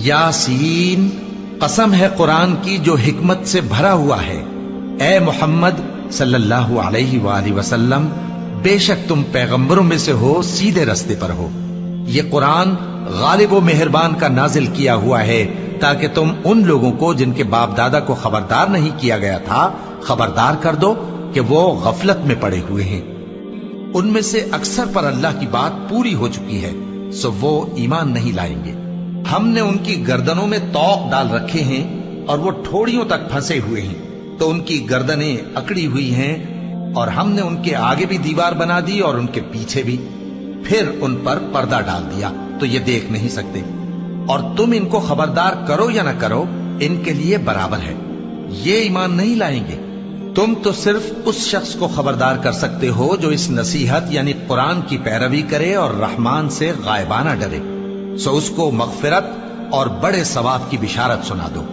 यासीन, कसम है कुरान की जो हिकमत से भरा हुआ है। ए मोहम्मद सल्लल्लाहु अलैहि वसल्लम, बेशक तुम पैगंबरों में से हो, सीधे रास्ते पर हो। ये कुरान गालिब व मेहरबान का नाजिल किया हुआ है ताकि तुम उन लोगों को जिनके बाप दादा को खबरदार नहीं किया गया था खबरदार कर दो कि वो गफलत में पड़े हुए हैं। उनमें से अक्सर पर अल्लाह की बात पूरी हो चुकी है, सो वो ईमान नहीं लाएंगे। हमने उनकी गर्दनों में तौक डाल रखे हैं और वो ठोड़ियों तक फंसे हुए हैं, तो उनकी गर्दनें अकड़ी हुई हैं, और हमने उनके आगे भी दीवार बना दी और उनके पीछे भी, फिर उन पर पर्दा डाल दिया तो ये देख नहीं सकते। और तुम इनको खबरदार करो या न करो, इनके लिए बराबर है, ये ईमान नहीं लाएंगे। तुम तो सिर्फ उस शख्स को खबरदार कर सकते हो जो इस नसीहत यानी कुरान की पैरवी करे और रहमान से गायबाना डरे, सो उसको मगफिरत और बड़े सवाब की बिशारत सुना दो।